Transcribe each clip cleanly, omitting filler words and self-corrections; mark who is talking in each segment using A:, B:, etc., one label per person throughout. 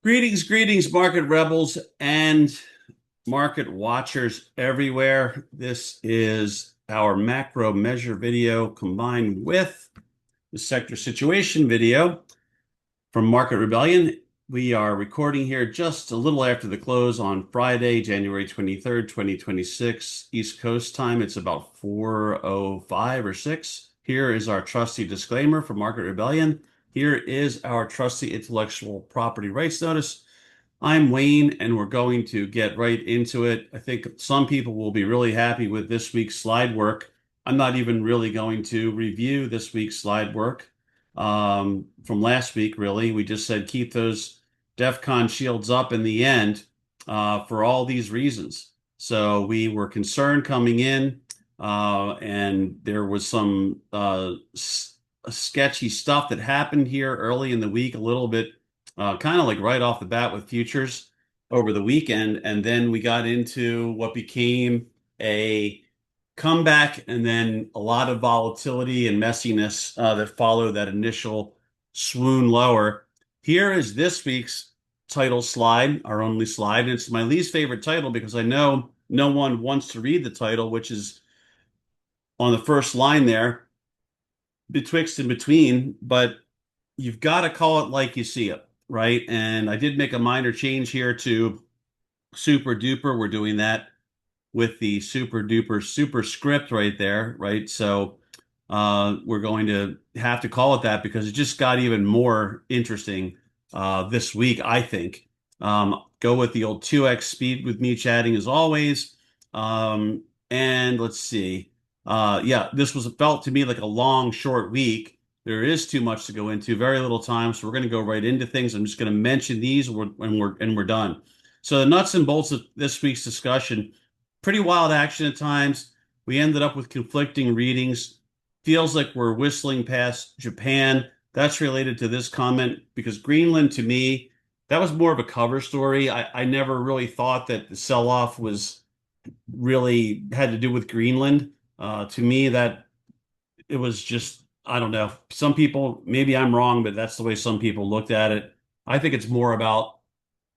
A: Greetings, market rebels and market watchers everywhere. This is our macro measure video combined with the sector situation video from Market Rebellion. We are recording here just a little after the close on Friday, January 23rd, 2026, East Coast time. It's about 4:05 or 6. Here is our trusty disclaimer for Market Rebellion. Here is our trusty intellectual property rights notice. I'm Wayne, and we're going to get right into it. I think some people will be really happy with this week's slide work. I'm not even really going to review this week's slide work from last week, really. We just said keep those DEFCON shields up in the end for all these reasons. So we were concerned coming in, and there was some sketchy stuff that happened here early in the week, a little bit kind of like right off the bat with futures over the weekend. And then we got into what became a comeback and then a lot of volatility and messiness that followed that initial swoon lower. Here is this week's title slide, our only slide. And it's my least favorite title because I know no one wants to read the title, which is on the first line there, betwixt and between, but you've got to call it like you see it, right? And I did make a minor change here to super duper. We're doing that with the super duper superscript right there, right? So we're going to have to call it that because it just got even more interesting this week, I think. Go with the old 2x speed with me chatting as always. And let's see. Yeah, this was felt to me like a long, short week. There is too much to go into, very little time, so we're going to go right into things. I'm just going to mention these and we're done. So the nuts and bolts of this week's discussion, pretty wild action at times. We ended up with conflicting readings. Feels like we're whistling past Japan. That's related to this comment because Greenland, to me, that was more of a cover story. I never really thought that the sell-off was really had to do with Greenland. To me, that it was just, I don't know. Some people, maybe I'm wrong, but that's the way some people looked at it. I think it's more about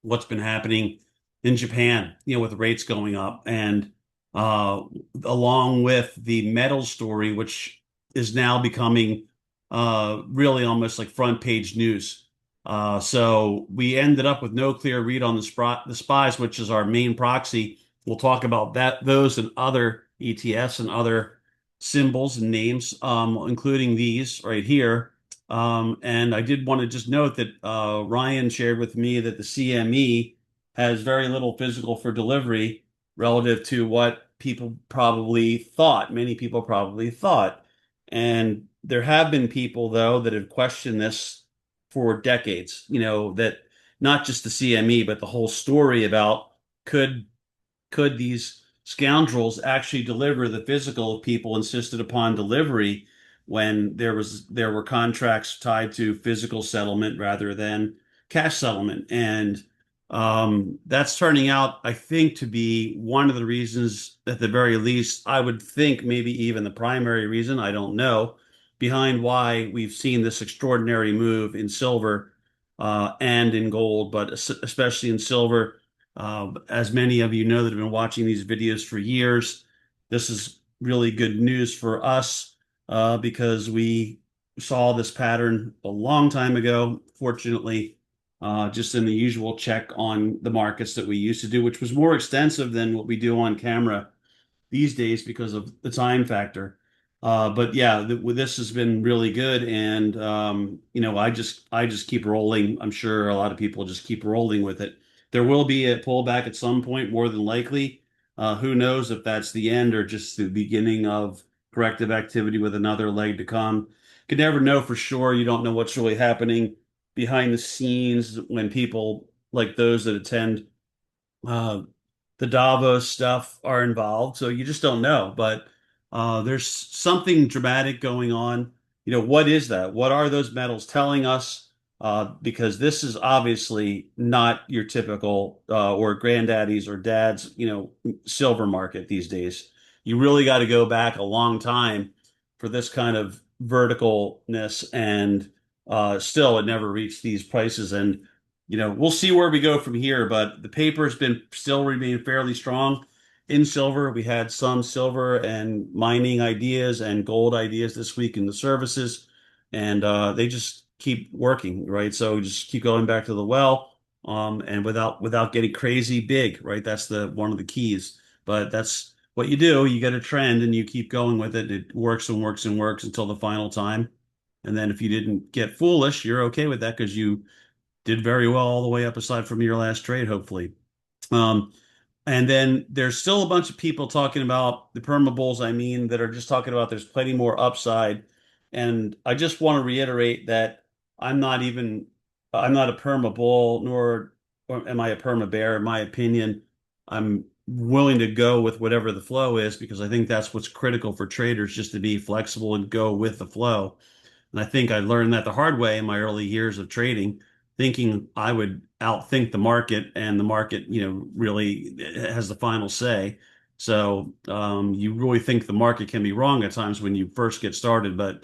A: what's been happening in Japan, with rates going up and along with the metal story, which is now becoming really almost like front page news. So we ended up with no clear read on the SPYs, which is our main proxy. We'll talk about those and other ETFs and other symbols and names, including these right here. And I did want to just note that Ryan shared with me that the CME has very little physical for delivery relative to what people probably thought. Many people probably thought. And there have been people, though, that have questioned this for decades, that not just the CME, but the whole story about could these scoundrels actually deliver the physical people insisted upon delivery when there were contracts tied to physical settlement rather than cash settlement. And that's turning out, I think, to be one of the reasons, at the very least, I would think maybe even the primary reason, I don't know, behind why we've seen this extraordinary move in silver and in gold, but especially in silver. As many of you know that have been watching these videos for years, this is really good news for us because we saw this pattern a long time ago. Fortunately, just in the usual check on the markets that we used to do, which was more extensive than what we do on camera these days because of the time factor. But yeah, this has been really good, and I just keep rolling. I'm sure a lot of people just keep rolling with it. There will be a pullback at some point, more than likely. Who knows if that's the end or just the beginning of corrective activity with another leg to come. Could never know for sure. You don't know what's really happening behind the scenes when people like those that attend uh, the Davos stuff are involved. So you just don't know. But there's something dramatic going on. What is that? What are those metals telling us? Because this is obviously not your typical or granddaddy's or dad's, silver market these days. You really got to go back a long time for this kind of verticalness, and still it never reached these prices. And we'll see where we go from here, but the paper's been still remain fairly strong in silver. We had some silver and mining ideas and gold ideas this week in the services, and they just keep working, right? So just keep going back to the well, and without getting crazy big, right? That's the one of the keys. But that's what you do. You get a trend and you keep going with it. It works and works and works until the final time. And then if you didn't get foolish, you're okay with that because you did very well all the way up aside from your last trade, hopefully. Um, and then there's still a bunch of people talking about the perma bulls, I mean, that are just talking about there's plenty more upside. And I just want to reiterate that I'm not even I'm not a perma bull, nor am I a perma bear. In my opinion, I'm willing to go with whatever the flow is because I think that's what's critical for traders, just to be flexible and go with the flow. And I think I learned that the hard way in my early years of trading, thinking I would outthink the market, and the market, really has the final say. So you really think the market can be wrong at times when you first get started, but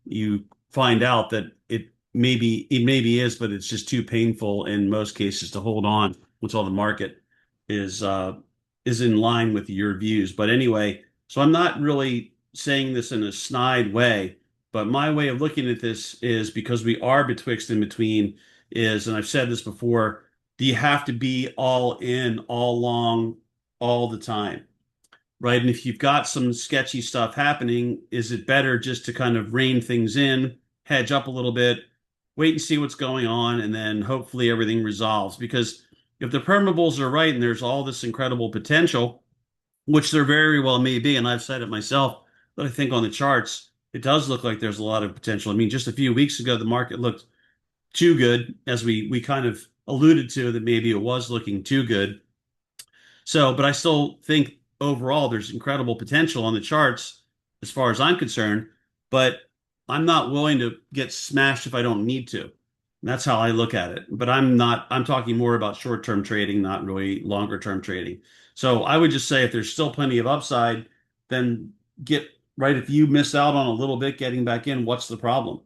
A: you find out that it maybe is, but it's just too painful in most cases to hold on until the market is uh, is in line with your views. But anyway, so I'm not really saying this in a snide way. But my way of looking at this is because we are betwixt and between is, and I've said this before, do you have to be all in, all long, all the time, right? And if you've got some sketchy stuff happening, is it better just to kind of rein things in, hedge up a little bit, wait and see what's going on, and then hopefully everything resolves? Because if the permeables are right and there's all this incredible potential, which there very well may be, and I've said it myself, but I think on the charts, it does look like there's a lot of potential. I mean, just a few weeks ago, the market looked too good, as we kind of alluded to that maybe it was looking too good. So, but I still think overall there's incredible potential on the charts as far as I'm concerned, but I'm not willing to get smashed if I don't need to. And that's how I look at it. But I'm talking more about short-term trading, not really longer-term trading. So I would just say if there's still plenty of upside, then get right. If you miss out on a little bit getting back in, what's the problem?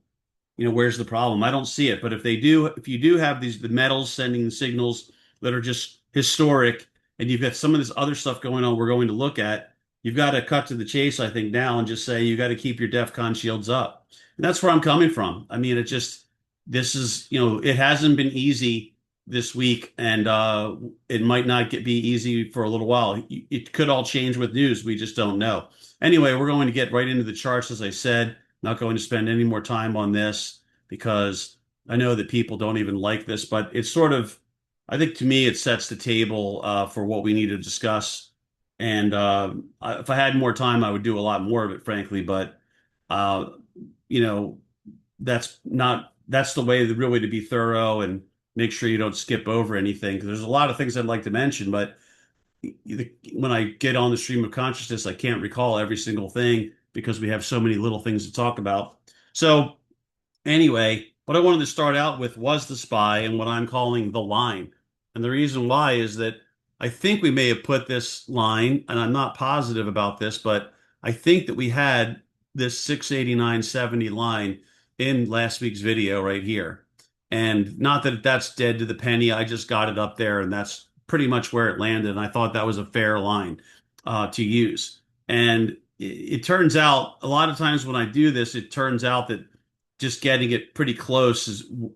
A: Where's the problem? I don't see it. But if you do have the metals sending signals that are just historic, and you've got some of this other stuff going on we're going to look at, you've got to cut to the chase, I think, now and just say you got to keep your DEFCON shields up. And that's where I'm coming from. I mean, this is, it hasn't been easy this week, and it might not be easy for a little while. It could all change with news. We just don't know. Anyway, we're going to get right into the charts, as I said. Not going to spend any more time on this because I know that people don't even like this, but it's sort of, I think to me, it sets the table for what we need to discuss. And if I had more time, I would do a lot more of it, frankly. But uh, you know, that's the way, the real way to be thorough and make sure you don't skip over anything. Because there's a lot of things I'd like to mention, but when I get on the stream of consciousness, I can't recall every single thing because we have so many little things to talk about. So anyway, what I wanted to start out with was the spy and what I'm calling the line. And the reason why is that I think we may have put this line, and I'm not positive about this, but I think that we had this 689.70 line in last week's video right here. And not that that's dead to the penny, I just got it up there, and that's pretty much where it landed. And I thought that was a fair line to use. And it turns out a lot of times when I do this, it turns out that just getting it pretty close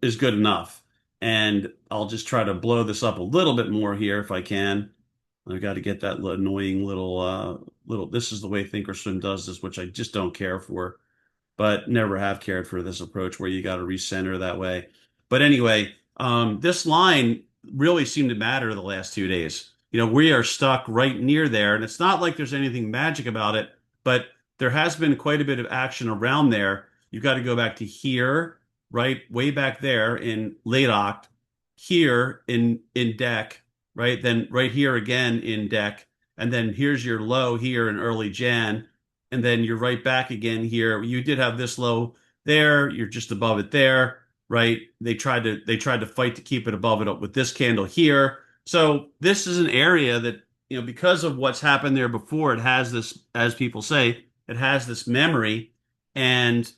A: is good enough. And I'll just try to blow this up a little bit more here if I can. I've got to get that annoying little. This is the way Thinkorswim does this, which I just don't care for, but never have cared for this approach where you got to recenter that way. But anyway, this line really seemed to matter the last 2 days. We are stuck right near there, and it's not like there's anything magic about it, but there has been quite a bit of action around there. You've got to go back to here, right, way back there in late Oct, here in Dec, right, then right here again in Dec, and then here's your low here in early Jan, and then you're right back again here. You did have this low there. You're just above it there, right? They tried to fight to keep it above it with this candle here. So this is an area that, because of what's happened there before, it has this, as people say, it has this memory, and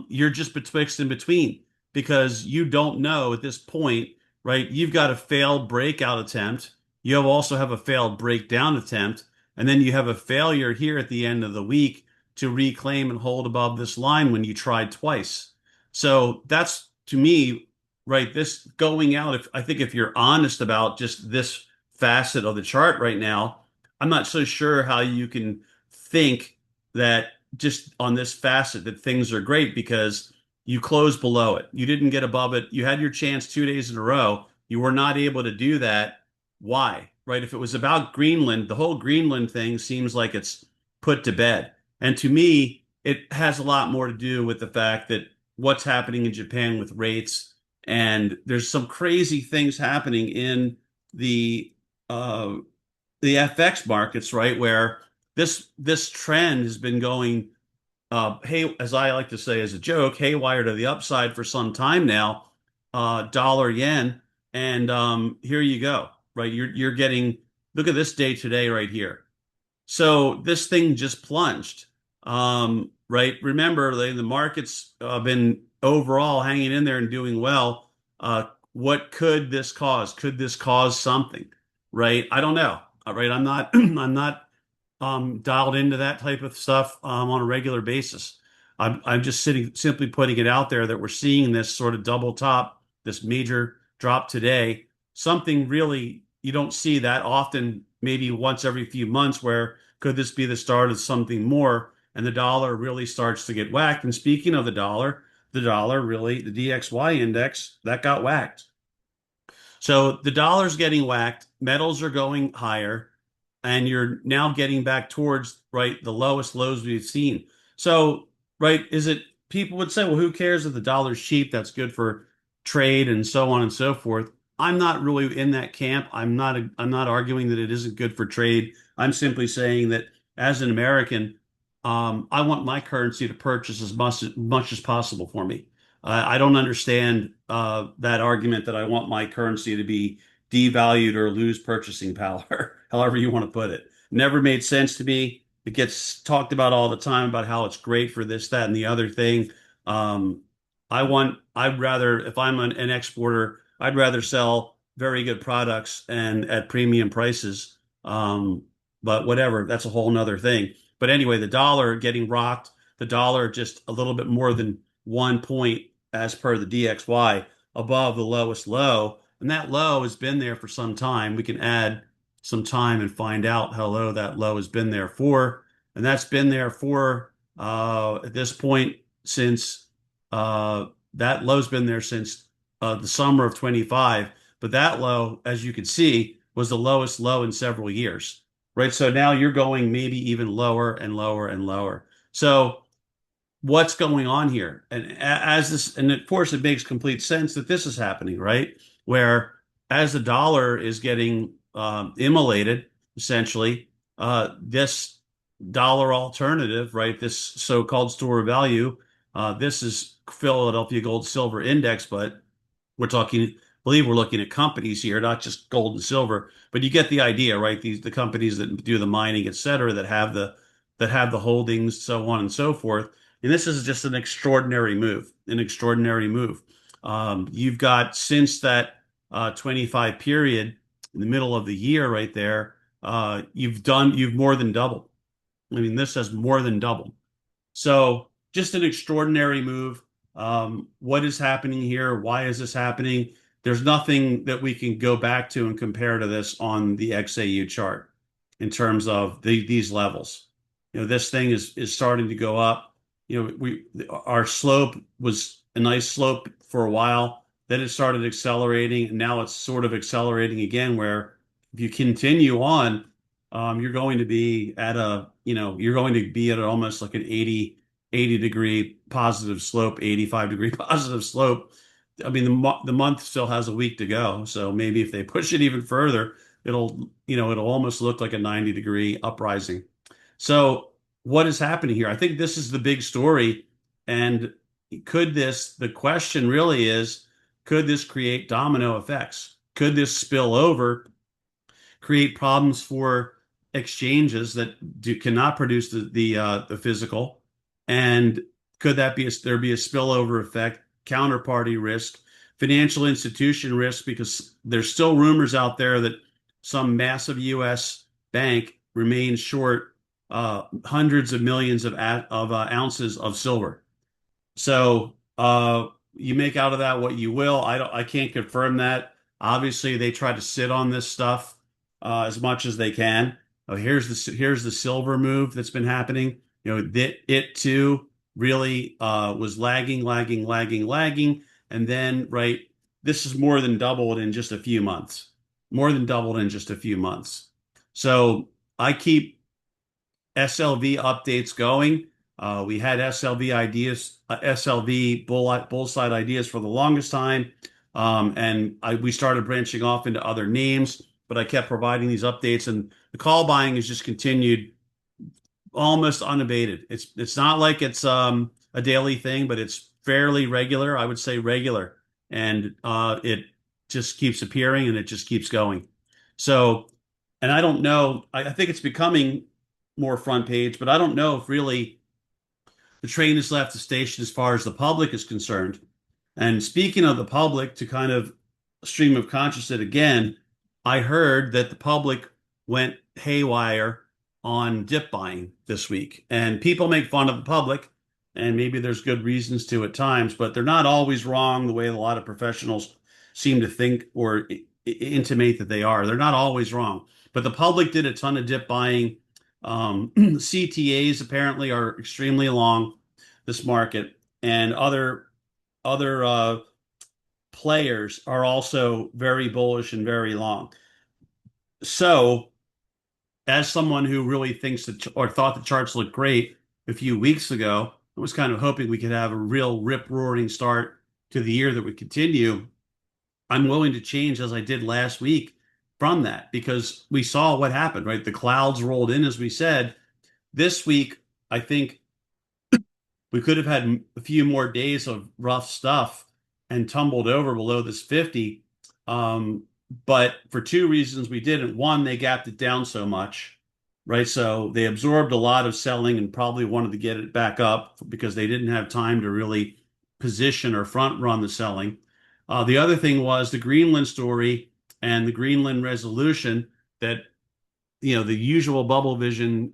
A: you're just betwixt and between because you don't know at this point, right? You've got a failed breakout attempt. Also have a failed breakdown attempt, and then you have a failure here at the end of the week to reclaim and hold above this line when you tried twice. So that's to me, right? This going out, if I think if you're honest about just this facet of the chart right now, I'm not so sure how you can think that just on this facet that things are great because you closed below it. You didn't get above it. You had your chance 2 days in a row. You were not able to do that. Why? Right? If it was about Greenland, the whole Greenland thing seems like it's put to bed. And to me, it has a lot more to do with the fact that what's happening in Japan with rates, and there's some crazy things happening in the uh, the FX markets, right? Where this trend has been going, hey, as I like to say as a joke, haywire to the upside for some time now, dollar yen, and here you go, right? You're getting look at this day today right here. So this thing just plunged, right? Remember, the market's been overall hanging in there and doing well. What could this cause? Could this cause something, right? I don't know. All right, I'm not I'm not dialed into that type of stuff on a regular basis. I'm just simply putting it out there that we're seeing this sort of double top, this major drop today. Something really you don't see that often, maybe once every few months, where could this be the start of something more? And the dollar really starts to get whacked. And speaking of the dollar really, the DXY index, that got whacked. So the dollar's getting whacked, metals are going higher, and you're now getting back towards right the lowest lows we've seen. So, right, is it people would say, well, who cares if the dollar's cheap? That's good for trade and so on and so forth. I'm not really in that camp. I'm not arguing that it isn't good for trade. I'm simply saying that as an American, I want my currency to purchase as much as possible for me. I don't understand that argument that I want my currency to be devalued or lose purchasing power, however you want to put it. Never made sense to me. It gets talked about all the time about how it's great for this, that, and the other thing. Um, I'd rather, if I'm an exporter, I'd rather sell very good products and at premium prices. But whatever, that's a whole nother thing. But anyway, the dollar getting rocked, the dollar just a little bit more than 1 point as per the DXY above the lowest low. And that low has been there for some time. We can add some time and find out how low that low has been there for. And that's been there for at this point since that low's been there since the summer of 25. But that low, as you can see, was the lowest low in several years, right? So now you're going maybe even lower and lower and lower. So what's going on here? And as this, and of course, it makes complete sense that this is happening, right? Where as the dollar is getting immolated, essentially, this dollar alternative, right? This so-called store of value, this is Philadelphia Gold Silver Index, but we're talking, I believe we're looking at companies here, not just gold and silver, but you get the idea, right? The companies that do the mining, et cetera, that have the holdings, so on and so forth. And this is just an extraordinary move, an extraordinary move. You've got since that 25 period in the middle of the year right there, you've more than doubled. I mean, this has more than doubled. So just an extraordinary move. What is happening here? Why is this happening? There's nothing that we can go back to and compare to this on the XAU chart in terms of these levels. This thing is starting to go up. Our slope was a nice slope for a while. Then it started accelerating, and now it's sort of accelerating again. Where if you continue on, you're going to be at almost like an 80 degree positive slope, 85-degree positive slope. I mean, the month still has a week to go, so maybe if they push it even further, it'll almost look like a 90-degree uprising. So what is happening here? I think this is the big story. And the question really is, could this create domino effects? Could this spill over, create problems for exchanges that cannot produce the physical? And could there be a spillover effect counterparty risk, financial institution risk, because there's still rumors out there that some massive U.S. bank remains short hundreds of millions of ounces of silver. So you make out of that what you will. I can't confirm that. Obviously, they try to sit on this stuff as much as they can. Here's the silver move that's been happening. It too really was lagging, and then this is more than doubled in just a few months. More than doubled in just a few months. So I keep SLV updates going. We had SLV ideas, SLV bull side ideas for the longest time, and we started branching off into other names. But I kept providing these updates, and the call buying has just continued almost unabated. It's not like it's a daily thing, but it's fairly regular. I would say regular, and it just keeps appearing and it just keeps going. So, and I don't know. I think it's becoming more front page, but I don't know if really the train has left the station as far as the public is concerned. And speaking of the public, to kind of stream of consciousness again, I heard that the public went haywire on dip buying this week. And people make fun of the public, and maybe there's good reasons to at times, but they're not always wrong the way a lot of professionals seem to think or intimate that they are. They're not always wrong. But the public did a ton of dip buying. CTAs apparently are extremely long this market, and other players are also very bullish and very long. So, as someone who really thinks that or thought the charts looked great a few weeks ago, I was kind of hoping we could have a real rip-roaring start to the year that would continue. I'm willing to change as I did last week from that because we saw what happened, right? The clouds rolled in, as we said. This week, I think we could have had a few more days of rough stuff and tumbled over below this 50. But for two reasons we didn't. One, they gapped it down so much, right? So they absorbed a lot of selling and probably wanted to get it back up because they didn't have time to really position or front run the selling. The other thing was the Greenland story and the Greenland resolution that, the usual bubble vision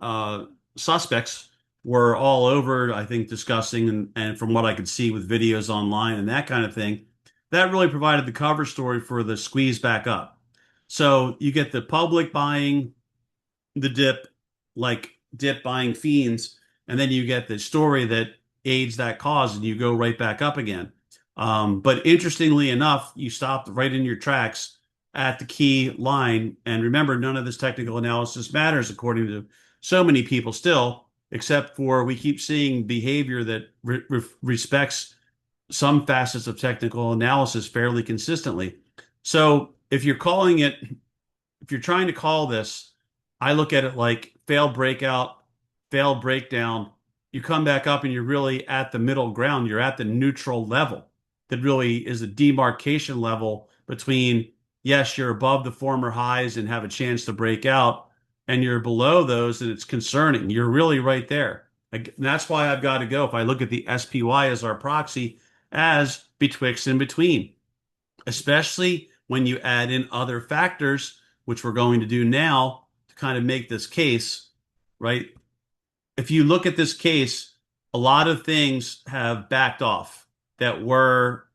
A: suspects were all over, I think, discussing, and from what I could see with videos online and that kind of thing, that really provided the cover story for the squeeze back up. So you get the public buying the dip, like dip buying fiends, and then you get the story that aids that cause, and you go right back up again. But interestingly enough, you stopped right in your tracks at the key line. And remember, none of this technical analysis matters according to so many people still, except for we keep seeing behavior that respects some facets of technical analysis fairly consistently. So if you're trying to call this, I look at it like failed breakout, failed breakdown. You come back up and you're really at the middle ground. You're at the neutral level that really is a demarcation level between, yes, you're above the former highs and have a chance to break out, and you're below those, and it's concerning. You're really right there. And that's why I've got to go. If I look at the SPY as our proxy, as betwixt and between, especially when you add in other factors, which we're going to do now to kind of make this case, right? If you look at this case, a lot of things have backed off that were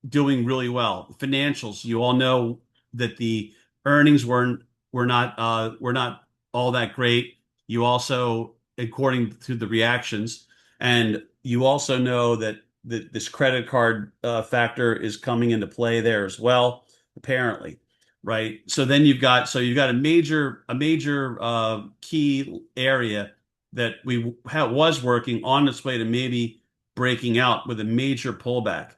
A: doing really well. Financials, you all know that the earnings were not all that great. You also, according to the reactions, and you also know that this credit card factor is coming into play there as well, apparently, right? So then you've got a major key area that was working on its way to maybe breaking out with a major pullback.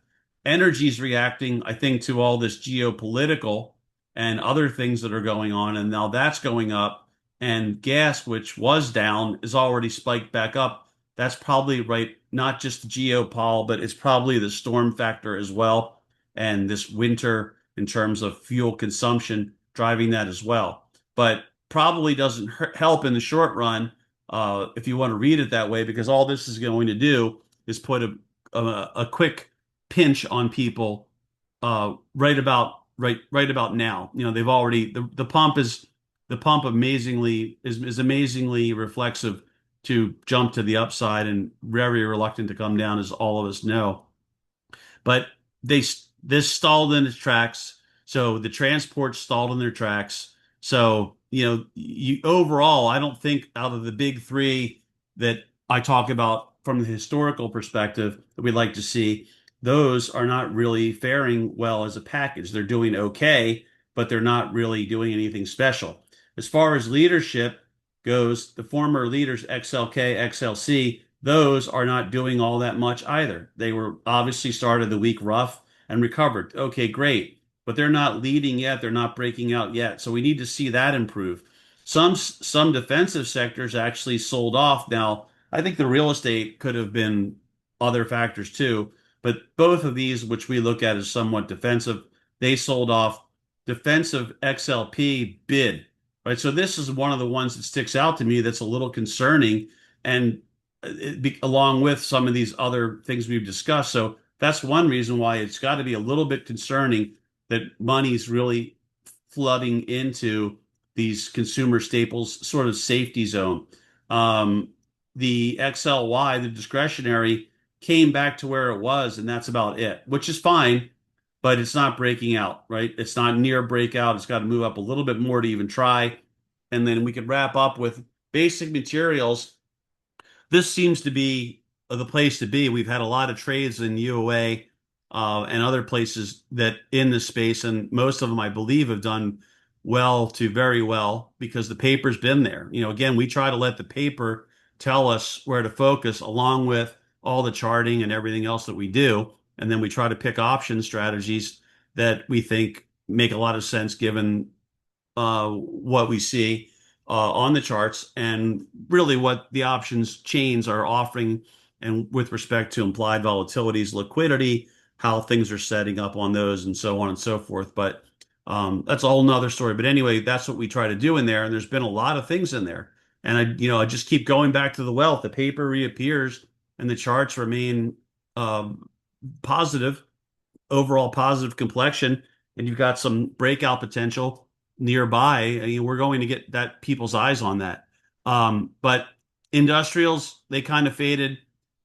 A: Energy's reacting, I think, to all this geopolitical and other things that are going on, and now that's going up. And gas, which was down, is already spiked back up. That's probably right, not just the geopol, but it's probably the storm factor as well, and this winter in terms of fuel consumption driving that as well. But probably doesn't help in the short run if you want to read it that way, because all this is going to do is put a quick pinch on people right about now. They've already the pump amazingly is amazingly reflexive to jump to the upside and very reluctant to come down, as all of us know. But they this stalled in its tracks. So the transport stalled in their tracks. So, overall, I don't think out of the big three that I talk about from the historical perspective that we'd like to see, those are not really faring well as a package. They're doing okay, but they're not really doing anything special. As far as leadership goes, the former leaders, XLK, XLC, those are not doing all that much either. They were obviously started the week rough and recovered. Okay, great. But they're not leading yet. They're not breaking out yet. So we need to see that improve. Some defensive sectors actually sold off. Now, I think the real estate could have been other factors too, but both of these, which we look at as somewhat defensive, they sold off. Defensive XLP bid, right? So this is one of the ones that sticks out to me that's a little concerning, and along with some of these other things we've discussed. So that's one reason why it's got to be a little bit concerning that money's really flooding into these consumer staples sort of safety zone. Um, the XLY, the discretionary, came back to where it was, and that's about it, which is fine, but it's not breaking out, right? It's not near breakout. It's got to move up a little bit more to even try. And then we could wrap up with basic materials. This seems to be the place to be. We've had a lot of trades in UOA and other places that in this space, and most of them, I believe, have done well to very well because the paper's been there. Again, we try to let the paper tell us where to focus along with all the charting and everything else that we do. And then we try to pick option strategies that we think make a lot of sense given what we see on the charts and really what the options chains are offering and with respect to implied volatilities, liquidity, how things are setting up on those and so on and so forth. But that's a whole nother story. But anyway, that's what we try to do in there. And there's been a lot of things in there. And I just keep going back to the wealth. The paper reappears and the charts remain positive, overall positive complexion, and you've got some breakout potential nearby. I mean, we're going to get that people's eyes on that. But industrials, they kind of faded,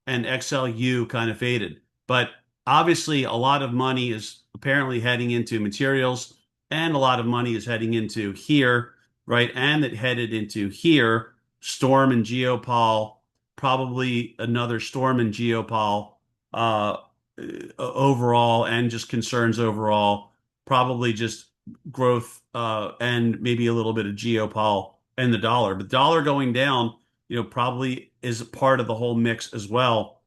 A: and XLU kind of faded. But obviously, a lot of money is apparently heading into materials, and a lot of money is heading into here, right? And it headed into here, storm and geopol, probably another storm and geopol overall, and just concerns overall, probably just growth and maybe a little bit of geopol and the dollar. But the dollar going down, probably is a part of the whole mix as well.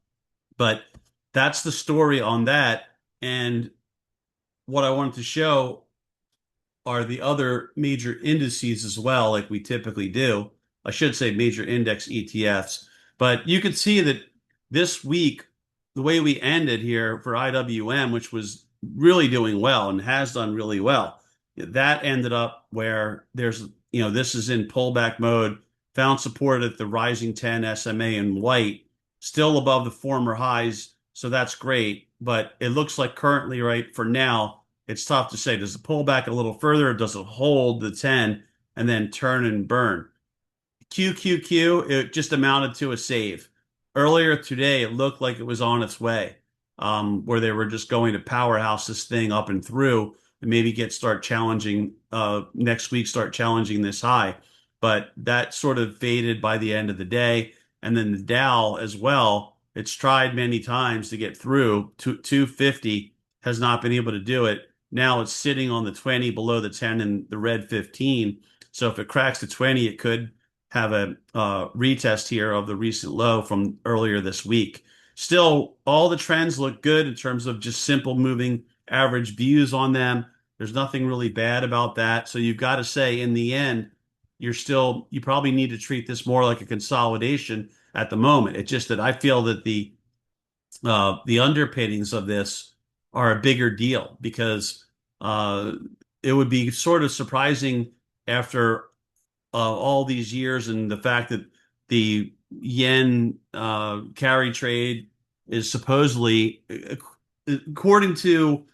A: But that's the story on that. And what I wanted to show are the other major indices as well, like we typically do. I should say major index ETFs. But you could see that this week, the way we ended here for IWM, which was really doing well and has done really well, that ended up where this is in pullback mode, found support at the rising 10 SMA in white, still above the former highs. So that's great. But it looks like currently, right, for now, it's tough to say. Does it pull back a little further? Or does it hold the 10 and then turn and burn? QQQ, it just amounted to a save. Earlier today, it looked like it was on its way, where they were just going to powerhouse this thing up and through and maybe start challenging next week, start challenging this high. But that sort of faded by the end of the day. And then the Dow as well, it's tried many times to get through to 250, has not been able to do it. Now it's sitting on the 20 below the 10 and the red 15. So if it cracks the 20, it could have a retest here of the recent low from earlier this week. Still, all the trends look good in terms of just simple moving average views on them. There's nothing really bad about that. So you've got to say, in the end, you probably need to treat this more like a consolidation at the moment. It's just that I feel that the underpinnings of this are a bigger deal because it would be sort of surprising after all these years and the fact that the yen carry trade is supposedly according to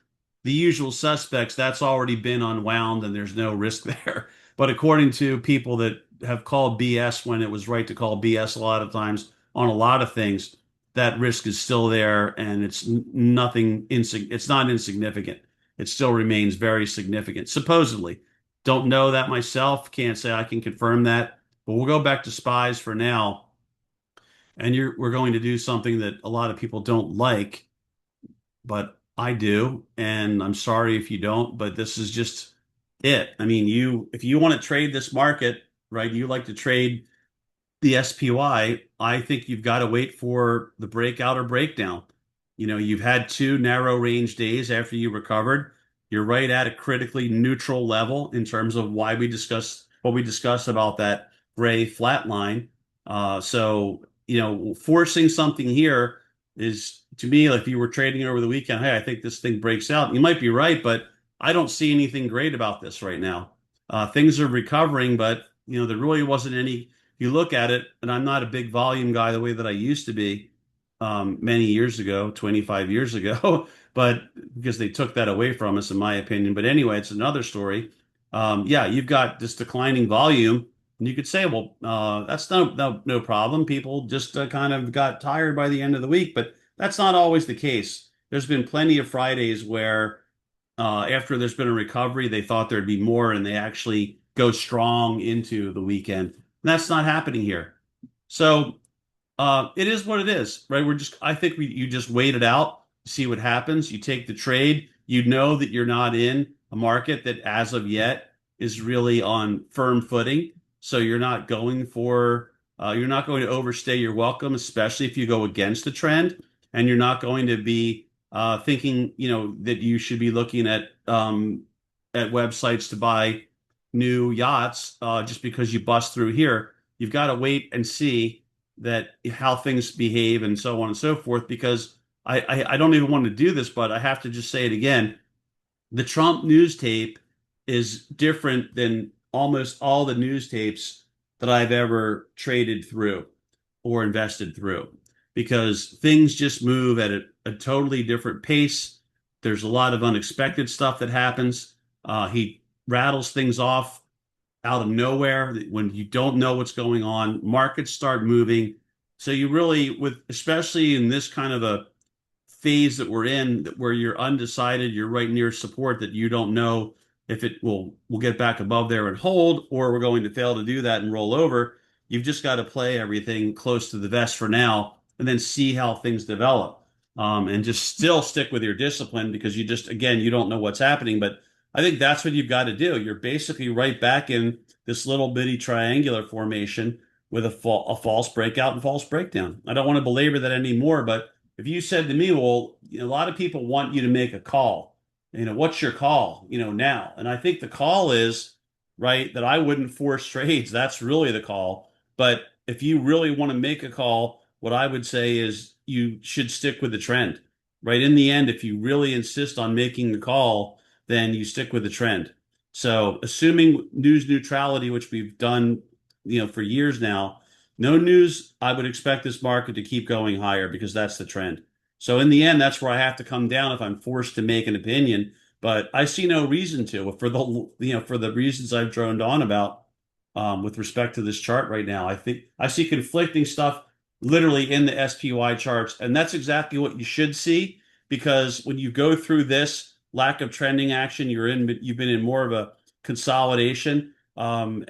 A: the usual suspects, that's already been unwound and there's no risk there. But according to people that have called BS when it was right to call BS a lot of times on a lot of things, that risk is still there and it's nothing, it's not insignificant. It still remains very significant, supposedly. Don't know that myself, can't say I can confirm that, but we'll go back to spies for now. And we're going to do something that a lot of people don't like, but I do, and I'm sorry if you don't, but this is just it. I mean, if you want to trade this market, right, you like to trade the SPY, I think you've got to wait for the breakout or breakdown. You've had two narrow range days after you recovered. You're right at a critically neutral level in terms of what we discussed about that gray flat line. So, forcing something here is to me, like if you were trading over the weekend, hey, I think this thing breaks out. You might be right, but I don't see anything great about this right now. Things are recovering, but there really wasn't any. You look at it, and I'm not a big volume guy the way that I used to be many years ago, 25 years ago, but because they took that away from us, in my opinion. But anyway, it's another story. Yeah, you've got this declining volume, and you could say, well, that's no problem. People just kind of got tired by the end of the week, but that's not always the case. There's been plenty of Fridays where after there's been a recovery, they thought there'd be more, and they actually go strong into the weekend. And that's not happening here. So it is what it is, right? I think you just wait it out, see what happens. You take the trade. You know that you're not in a market that, as of yet, is really on firm footing. So you're not going to overstay your welcome, especially if you go against the trend, and you're not going to be thinking, that you should be looking at websites to buy new yachts just because you bust through here. You've got to wait and see that how things behave and so on and so forth. Because I don't even want to do this, but I have to just say it again. The Trump news tape is different than almost all the news tapes that I've ever traded through or invested through because things just move at a totally different pace. There's a lot of unexpected stuff that happens. He rattles things off out of nowhere when you don't know what's going on. Markets start moving. So you really, especially in this kind of a phase that we're in, where you're undecided, you're right near support that you don't know if it will get back above there and hold, or we're going to fail to do that and roll over. You've just got to play everything close to the vest for now, and then see how things develop, and just still stick with your discipline because again, you don't know what's happening. But I think that's what you've got to do. You're basically right back in this little bitty triangular formation with a false breakout and false breakdown. I don't want to belabor that anymore, but if you said to me, well, a lot of people want you to make a call, what's your call, now? And I think the call is, right, that I wouldn't force trades. That's really the call. But if you really want to make a call, what I would say is you should stick with the trend, right? In the end, if you really insist on making the call, then you stick with the trend. So assuming news neutrality, which we've done, for years now, no news, I would expect this market to keep going higher because that's the trend. So in the end, that's where I have to come down if I'm forced to make an opinion. But I see no reason to for the reasons I've droned on about with respect to this chart right now. I think I see conflicting stuff literally in the SPY charts, and that's exactly what you should see because when you go through this lack of trending action, you've been in more of a consolidation and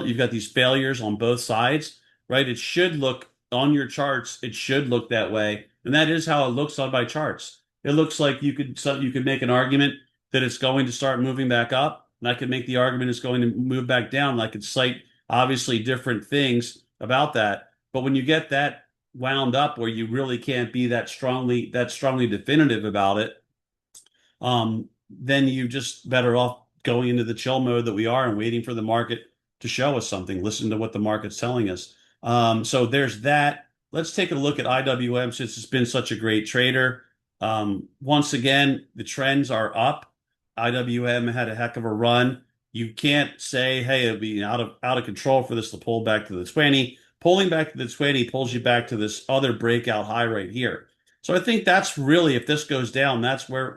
A: you've got these failures on both sides, right? It should look on your charts, it should look that way. And that is how it looks on my charts. It looks like you could make an argument that it's going to start moving back up. And I could make the argument it's going to move back down. And I could cite obviously different things about that. But when you get that wound up where you really can't be that strongly definitive about it, then you just better off going into the chill mode that we are and waiting for the market to show us something, listen to what the market's telling us. So there's that. Let's take a look at IWM since it's been such a great trader. Once again, the trends are up. IWM had a heck of a run. You can't say, hey, it'll be out of control for this to pull back to the 20. Pulling back to the 20 pulls you back to this other breakout high right here. So I think that's really, if this goes down, that's where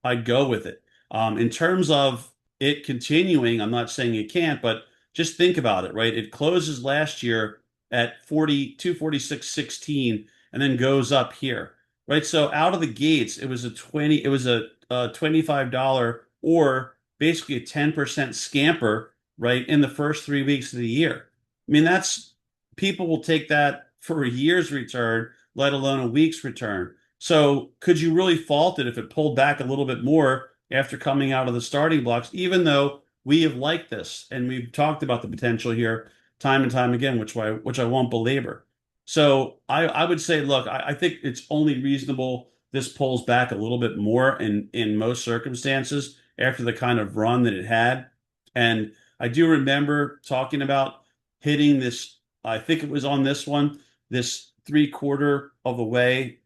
A: I'd go with it. In terms of it continuing, I'm not saying it can't, but just think about it, right? It closes last year at 4246.16 and then goes up here, right? So out of the gates, it was a $25 or basically a 10% scamper, right, in the first 3 weeks of the year. I mean, that's people will take that for a year's return, let alone a week's return. So could you really fault it if it pulled back a little bit more after coming out of the starting blocks, even though we have liked this and we've talked about the potential here time and time again, which I won't belabor. So I would say, look, I think it's only reasonable this pulls back a little bit more in most circumstances after the kind of run that it had. And I do remember talking about hitting this, I think it was on this one, this three-quarter of the way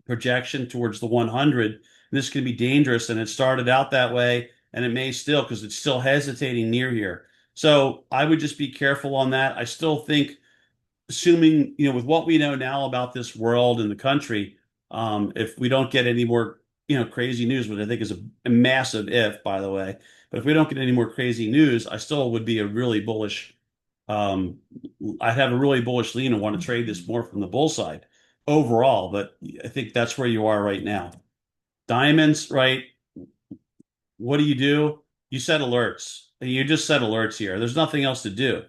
A: projection towards the 100. This could be dangerous, and it started out that way, and it may still because it's still hesitating near here. So I would just be careful on that. I still think, assuming, with what we know now about this world and the country, if we don't get any more, crazy news, which I think is a massive if, by the way, but if we don't get any more crazy news, I still would be a really bullish um, I'd have a really bullish lean and want to trade this more from the bull side overall, but I think that's where you are right now. Diamonds, right? What do? You set alerts. You just set alerts here. There's nothing else to do.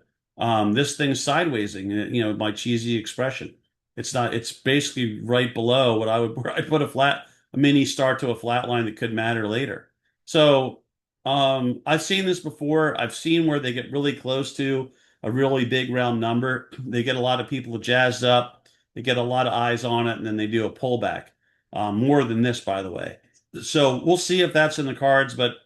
A: This thing's sidewaysing, my cheesy expression. It's not, it's basically right below what I would, where I put a mini start to a flat line that could matter later. So, I've seen this before. I've seen where they get really close to a really big round number. They get a lot of people jazzed up. They get a lot of eyes on it, and then they do a pullback. More than this, by the way. So we'll see if that's in the cards, but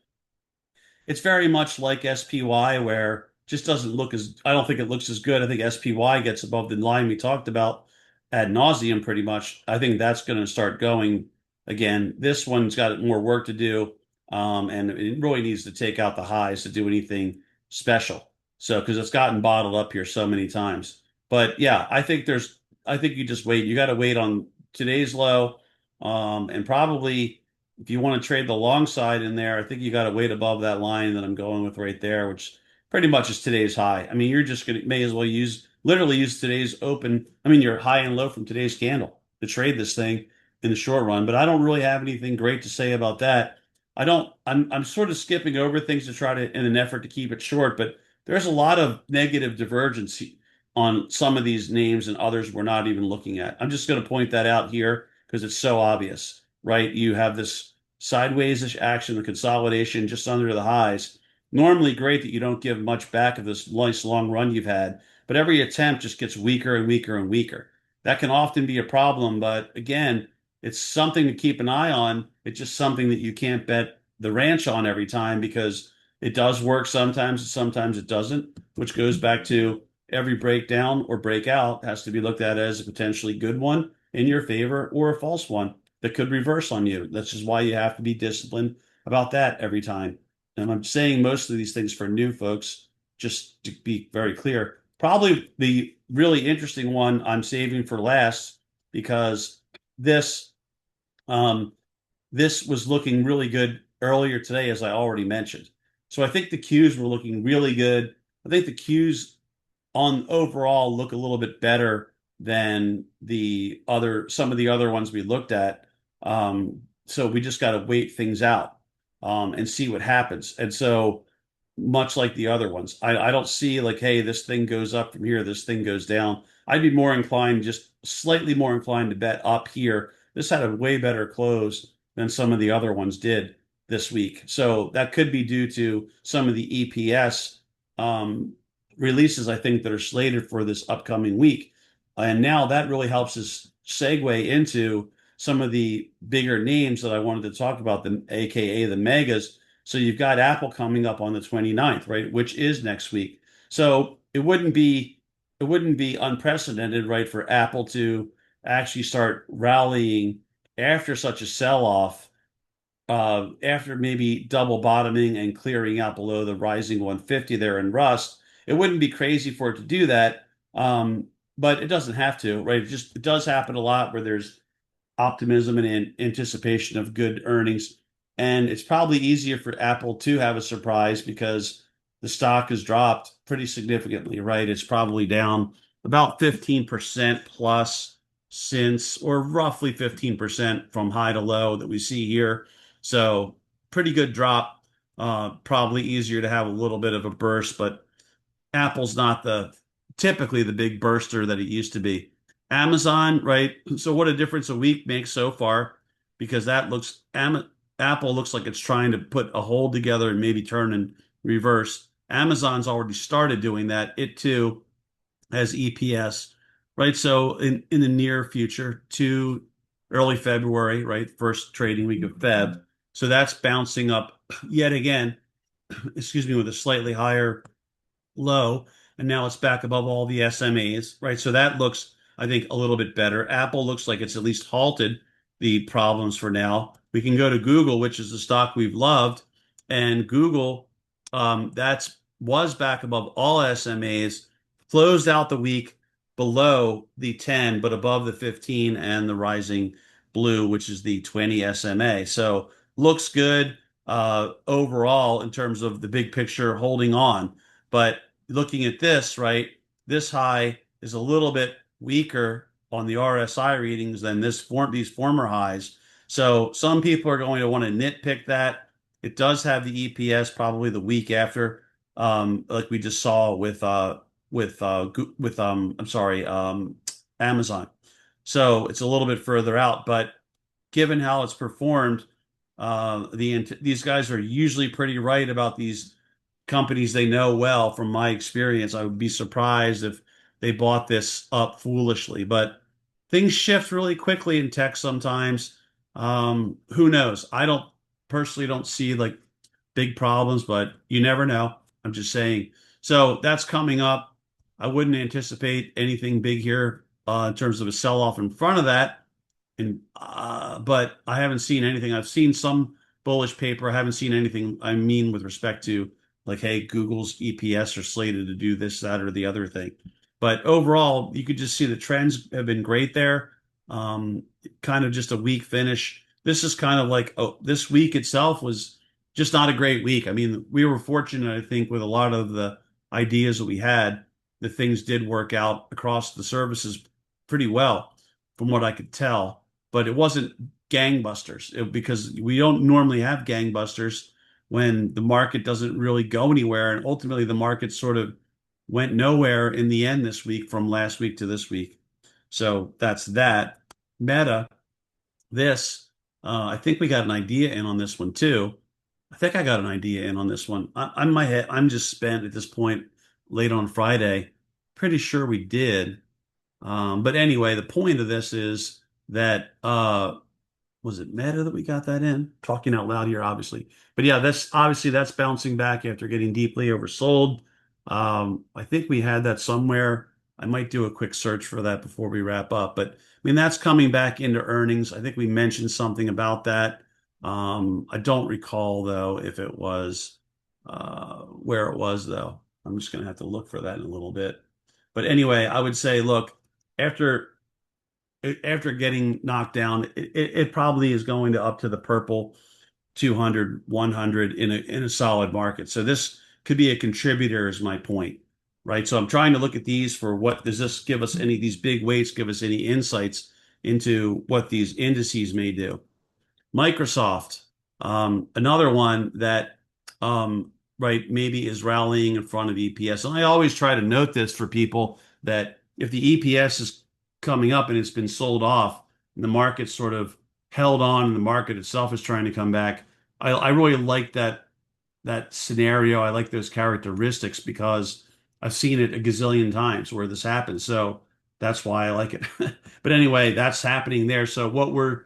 A: it's very much like SPY, where just doesn't look as, I don't think it looks as good. I think SPY gets above the line we talked about ad nauseum pretty much. I think that's going to start going again. This one's got more work to do, and it really needs to take out the highs to do anything special. So, because it's gotten bottled up here so many times. But yeah, I think you just wait. You got to wait on today's low, and probably if you want to trade the long side in there, I think you got to wait above that line that I'm going with right there, which pretty much is today's high. I mean, you're just going to may as well literally use today's open, I mean, your high and low from today's candle to trade this thing in the short run. But I don't really have anything great to say about that. I'm sort of skipping over things to try to, in an effort to keep it short, but there's a lot of negative divergence on some of these names and others we're not even looking at. I'm just going to point that out here because it's so obvious, right? You have this sideways-ish action, the consolidation just under the highs. Normally great that you don't give much back of this nice long run you've had, but every attempt just gets weaker and weaker and weaker. That can often be a problem, but again, it's something to keep an eye on. It's just something that you can't bet the ranch on every time because it does work sometimes, and sometimes it doesn't, which goes back to every breakdown or breakout has to be looked at as a potentially good one in your favor or a false one that could reverse on you. That's just why you have to be disciplined about that every time. And I'm saying most of these things for new folks, just to be very clear. Probably the really interesting one I'm saving for last because this um, this was looking really good earlier today, as I already mentioned. So I think the Qs were looking really good. I think the Qs on overall look a little bit better than some of the other ones we looked at. So we just got to wait things out and see what happens. And so much like the other ones, I don't see like, hey, this thing goes up from here, this thing goes down. I'd be more inclined, just slightly more inclined to bet up here. This had a way better close than some of the other ones did this week. So that could be due to some of the EPS releases, I think, that are slated for this upcoming week. And now that really helps us segue into some of the bigger names that I wanted to talk about, AKA the megas. So you've got Apple coming up on the 29th, right, which is next week. So it wouldn't be unprecedented, right, for Apple to actually start rallying after such a sell-off, after maybe double bottoming and clearing out below the rising 150 there in Rust. It wouldn't be crazy for it to do that, but it doesn't have to, right? It does happen a lot where there's optimism and anticipation of good earnings. And it's probably easier for Apple to have a surprise because the stock has dropped pretty significantly, right? It's probably down about 15% plus since, or roughly 15% from high to low that we see here. So pretty good drop. Probably easier to have a little bit of a burst, but Apple's not the typically the big burster that it used to be. Amazon, right? So what a difference a week makes so far, because that looks Apple looks like it's trying to put a hold together and maybe turn and reverse. Amazon's already started doing that. It too has EPS, right? So in the near future to early February, right? First trading week of Feb. So that's bouncing up yet again, excuse me, with a slightly higher low, and now it's back above all the SMAs, right? So that looks, I think, a little bit better. Apple looks like it's at least halted the problems for now. We can go to Google, which is the stock we've loved, and Google, that's was back above all SMAs, closed out the week below the 10, but above the 15 and the rising blue, which is the 20 SMA. So looks good overall in terms of the big picture holding on. But looking at this, right, this high is a little bit weaker on the RSI readings than these former highs. So some people are going to want to nitpick that. It does have the EPS probably the week after, like we just saw with I'm sorry, Amazon. So it's a little bit further out, but given how it's performed, these guys are usually pretty right about these companies they know well. From my experience, I would be surprised if they bought this up foolishly. But things shift really quickly in tech sometimes. Who knows? I don't personally don't see like big problems, but you never know. I'm just saying. So that's coming up. I wouldn't anticipate anything big here in terms of a sell-off in front of that. And but I haven't seen anything. I've seen some bullish paper. I haven't seen anything. I mean, with respect to like, hey, Google's EPS are slated to do this, that, or the other thing. But overall, you could just see the trends have been great there. Um, Kind of just a weak finish. This is kind of like, oh, this week itself was just not a great week. I mean, we were fortunate, I think, with a lot of the ideas that we had, that things did work out across the services pretty well, from what I could tell. But it wasn't gangbusters because we don't normally have gangbusters when the market doesn't really go anywhere. And ultimately, the market sort of went nowhere in the end this week from last week to this week. So that's that. Meta, this, I think we got an idea in on this one too. I think I got an idea in on this one. I'm my head. I'm just spent at this point late on Friday. Pretty sure we did. But anyway, the point of this is that was it Meta that we got that in? Talking out loud here, obviously. But yeah, that's bouncing back after getting deeply oversold. I think we had that somewhere. I might do a quick search for that before we wrap up. But I mean, that's coming back into earnings. I think we mentioned something about that. I don't recall though if it was where it was though. I'm just gonna have to look for that in a little bit. But anyway, I would say, look, after after getting knocked down, it probably is going to up to the purple 200, 100 in a solid market. So this could be a contributor, is my point, right? So I'm trying to look at these for what does this give us, any of these big weights give us any insights into what these indices may do. Microsoft, another one that, right, maybe is rallying in front of EPS. And I always try to note this for people that if the EPS is coming up and it's been sold off, and the market's sort of held on, and the market itself is trying to come back, I really like that scenario. I like those characteristics because I've seen it a gazillion times where this happens. So that's why I like it. But anyway, that's happening there. So what we're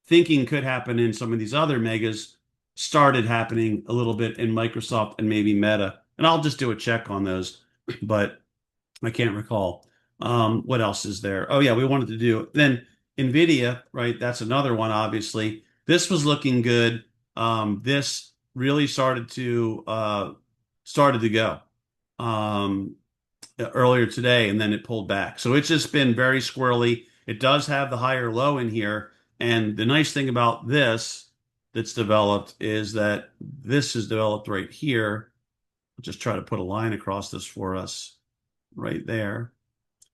A: thinking could happen in some of these other megas started happening a little bit in Microsoft and maybe Meta. And I'll just do a check on those, but I can't recall. What else is there? Oh yeah, we wanted to do then Nvidia, right? That's another one, obviously. This was looking good. This really started to go earlier today, and then it pulled back. So it's just been very squirrely. It does have the higher low in here, And the nice thing about this that's developed is that this is developed right here. I'll just try to put a line across this for us right there.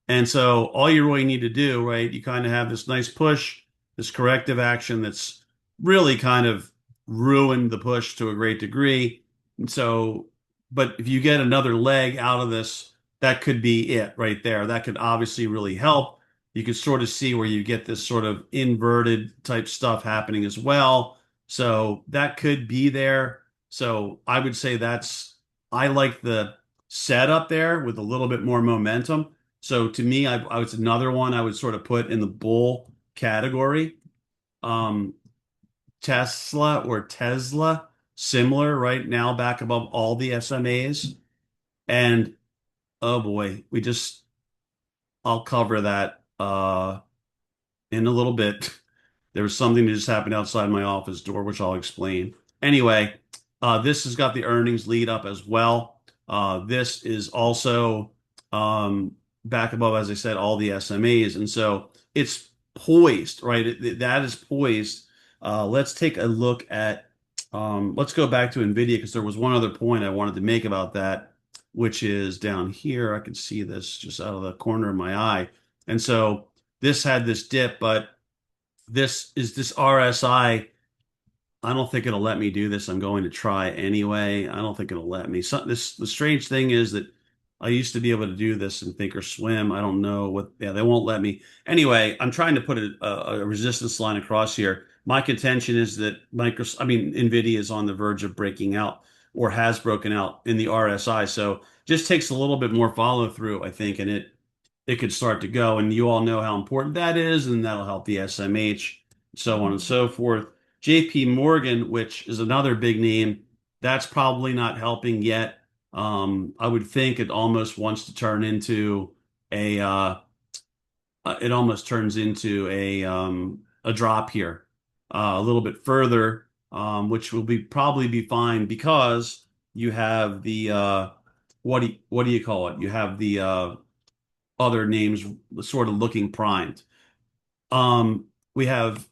A: And so all you really need to do, right, you kind of have this nice push, this corrective action that's really kind of ruined the push to a great degree. And so, but if you get another leg out of this, that could be it right there. That could obviously really help. You can sort of see where you get this sort of inverted type stuff happening as well. So that could be there. So I would say I like the setup there with a little bit more momentum. So to me, I was another one I would sort of put in the bull category. Um, Tesla, similar right now, back above all the SMAs. And oh boy, I'll cover that in a little bit. There was something that just happened outside my office door, which I'll explain. Anyway, this has got the earnings lead up as well. This is also back above, as I said, all the SMAs. And so it's poised, right? That is poised. Let's take a look at, let's go back to NVIDIA because there was one other point I wanted to make about that, which is down here. I can see this just out of the corner of my eye. And so this had this dip, but this RSI. I don't think it'll let me do this. I'm going to try anyway. I don't think it'll let me. The strange thing is that I used to be able to do this in Thinkorswim. I don't know what. Yeah, they won't let me. Anyway, I'm trying to put a resistance line across here. My contention is that Nvidia is on the verge of breaking out or has broken out in the RSI. So just takes a little bit more follow through, I think, and it could start to go. And you all know how important that is, and that'll help the SMH, so on and so forth. JP Morgan, which is another big name, that's probably not helping yet. I would think it almost wants to turn into it almost turns into a drop here, a little bit further, which will be probably be fine because you have the what do you call it? You have the other names sort of looking primed. We have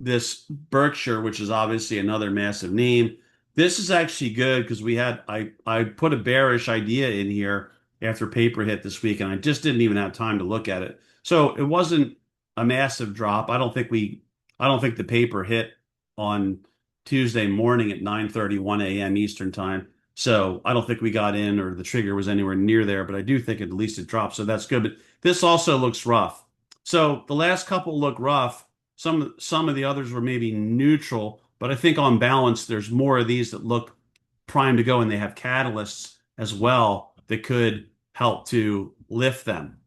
A: this Berkshire, which is obviously another massive name. This is actually good because I put a bearish idea in here after paper hit this week, and I just didn't even have time to look at it. So it wasn't a massive drop. I don't think the paper hit on Tuesday morning at 9:31 a.m. Eastern time. So I don't think we got in or the trigger was anywhere near there, but I do think at least it dropped. So that's good. But this also looks rough. So the last couple look rough. Some of the others were maybe neutral, but I think on balance, there's more of these that look primed to go, and they have catalysts as well that could help to lift them,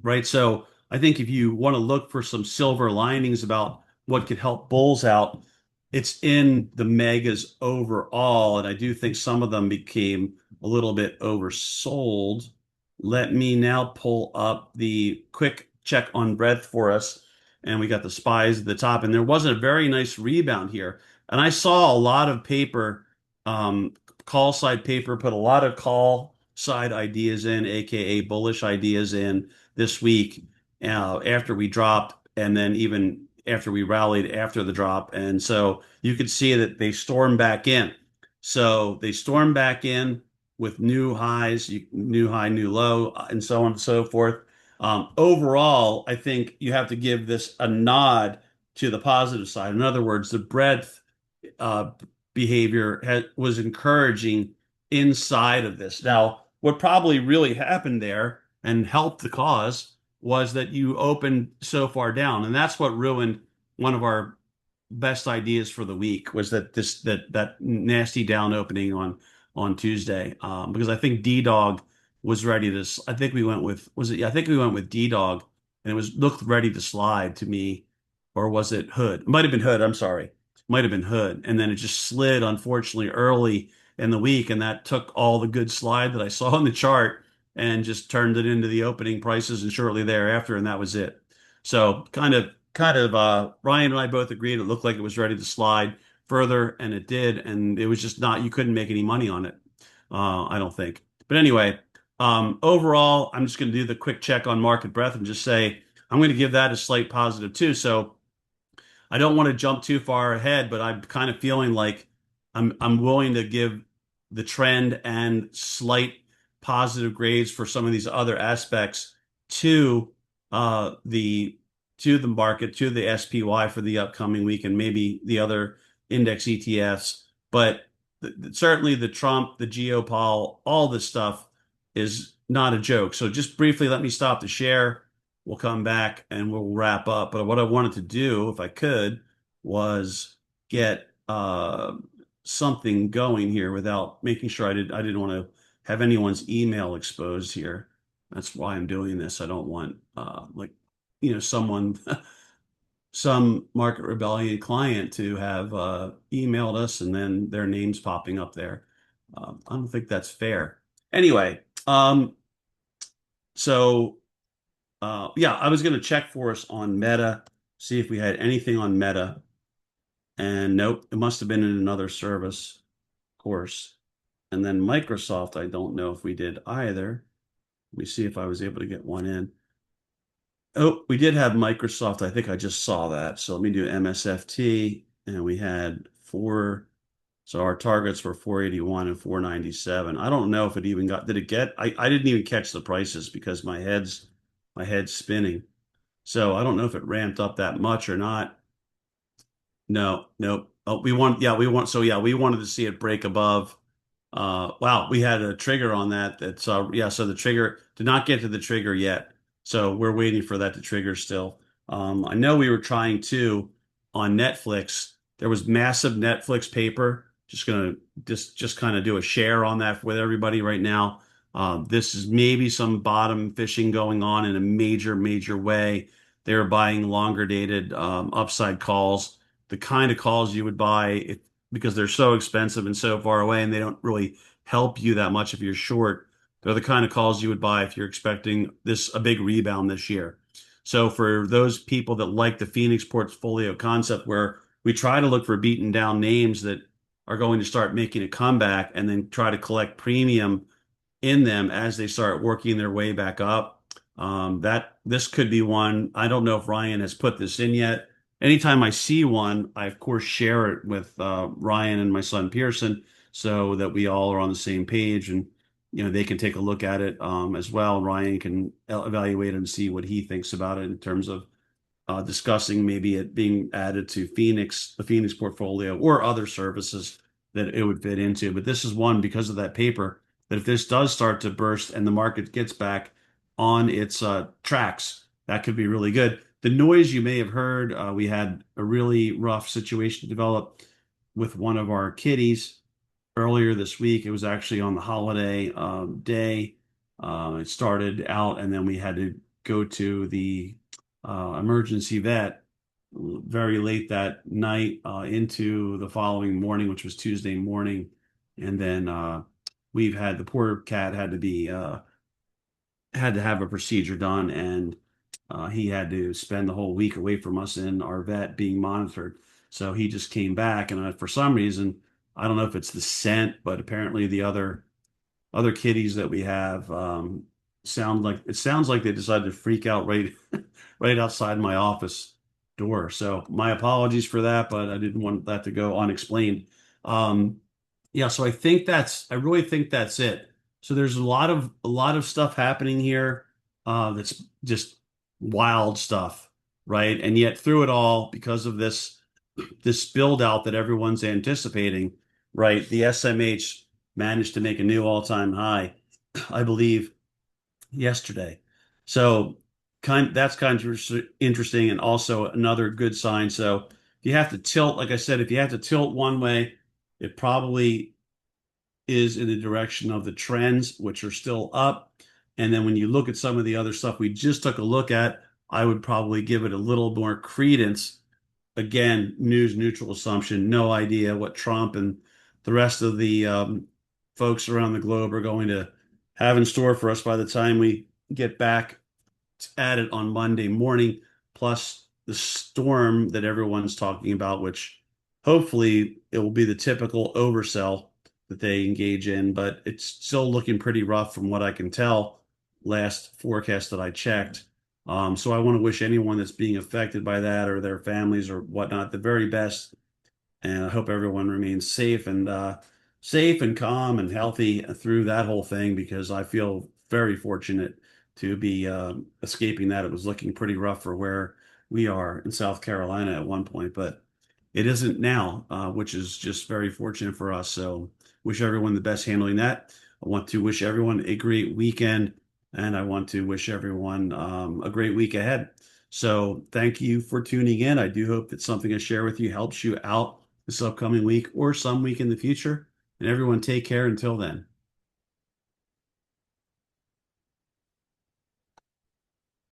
A: right? So I think if you want to look for some silver linings about what could help bulls out, it's in the megas overall, and I do think some of them became a little bit oversold. Let me now pull up the quick check on breadth for us, and we got the spies at the top, and there was a very nice rebound here. And I saw a lot of paper, call side paper, put a lot of call side ideas in, aka bullish ideas in this week after we dropped, and then even after we rallied after the drop. And so you could see that they stormed back in. So they stormed back in with new highs, new high, new low, and so on and so forth. Overall, I think you have to give this a nod to the positive side. In other words, the breadth uh, behavior was encouraging inside of this. Now, what probably really happened there and helped the cause was that you opened so far down, and that's what ruined one of our best ideas for the week was that nasty down opening on Tuesday, because I think D Dog was ready to. I think we went with was it? I think we went with D Dog, and it was looked ready to slide to me, or was it Hood? It might have been Hood. I'm sorry, might have been Hood, and then it just slid unfortunately early in the week, and that took all the good slide that I saw on the chart and just turned it into the opening prices and shortly thereafter, and that was it. So Ryan and I both agreed it looked like it was ready to slide further, and it did, and it was just not, you couldn't make any money on it, I don't think. But anyway, overall, I'm just going to do the quick check on market breadth and just say I'm going to give that a slight positive too. So I don't want to jump too far ahead, but I'm kind of feeling like I'm willing to give the trend and slight positive grades for some of these other aspects to the market, to the SPY for the upcoming week, and maybe the other index ETFs. But certainly the Trump, the geopol, all this stuff is not a joke. So just briefly, let me stop the share. We'll come back and we'll wrap up. But what I wanted to do, if I could, was get something going here without making sure I didn't want to have anyone's email exposed here. That's why I'm doing this. I don't want someone some Market Rebellion client to have emailed us and then their names popping up there. I don't think that's fair. Anyway, so yeah, I was going to check for us on Meta, see if we had anything on Meta, and nope, it must have been in another service, of course. And then Microsoft, I don't know if we did either. Let me see if I was able to get one in. Oh, we did have Microsoft. I think I just saw that. So let me do MSFT, and we had four. So our targets were 481 and 497. I don't know if it even got, did it get, I didn't even catch the prices because my head's spinning. So I don't know if it ramped up that much or not. No, no. Oh, we wanted to see it break above. Wow, we had a trigger on that. Yeah, so the trigger did not get to the trigger yet. So we're waiting for that to trigger still. I know we were trying to on Netflix. There was massive Netflix paper. Just gonna just kind of do a share on that with everybody right now. This is maybe some bottom fishing going on in a major way. They're buying longer dated upside calls, the kind of calls you would buy because they're so expensive and so far away, and they don't really help you that much if you're short. They're the kind of calls you would buy if you're expecting a big rebound this year. So for those people that like the Phoenix portfolio concept, where we try to look for beaten down names that are going to start making a comeback and then try to collect premium in them as they start working their way back up. That this could be one. I don't know if Ryan has put this in yet. Anytime I see one, I of course share it with Ryan and my son Pearson so that we all are on the same page, and they can take a look at it as well. Ryan can evaluate it and see what he thinks about it in terms of discussing maybe it being added to the Phoenix portfolio or other services that it would fit into. But this is one because of that paper that if this does start to burst and the market gets back on its tracks, that could be really good. The noise you may have heard, we had a really rough situation develop with one of our kitties earlier this week. It was actually on the holiday day. It started out, and then we had to go to the emergency vet very late that night into the following morning, which was Tuesday morning. And then we've had the poor cat had to have a procedure done, and he had to spend the whole week away from us in our vet being monitored. So he just came back, and for some reason, I don't know if it's the scent, but apparently the other kitties that we have sounds like they decided to freak out right outside my office door. So my apologies for that, but I didn't want that to go unexplained. Yeah, so I really think that's it. So there's a lot of stuff happening here that's just wild stuff, right? And yet through it all, because of this build out that everyone's anticipating, right? The SMH managed to make a new all-time high, I believe, yesterday. So that's kind of interesting and also another good sign. So if you have to tilt, like I said, if you have to tilt one way, it probably is in the direction of the trends, which are still up. And then when you look at some of the other stuff we just took a look at, I would probably give it a little more credence. Again, news neutral assumption, no idea what Trump and the rest of the folks around the globe are going to have in store for us by the time we get back at it on Monday morning, plus the storm that everyone's talking about, which hopefully it will be the typical oversell that they engage in, but it's still looking pretty rough from what I can tell last forecast that I checked. So I want to wish anyone that's being affected by that or their families or whatnot the very best. And I hope everyone remains safe and calm and healthy through that whole thing because I feel very fortunate to be escaping that. It was looking pretty rough for where we are in South Carolina at one point, but it isn't now, which is just very fortunate for us. So wish everyone the best handling that. I want to wish everyone a great weekend, and I want to wish everyone a great week ahead. So thank you for tuning in. I do hope that something I share with you helps you out this upcoming week or some week in the future. And everyone take care until then.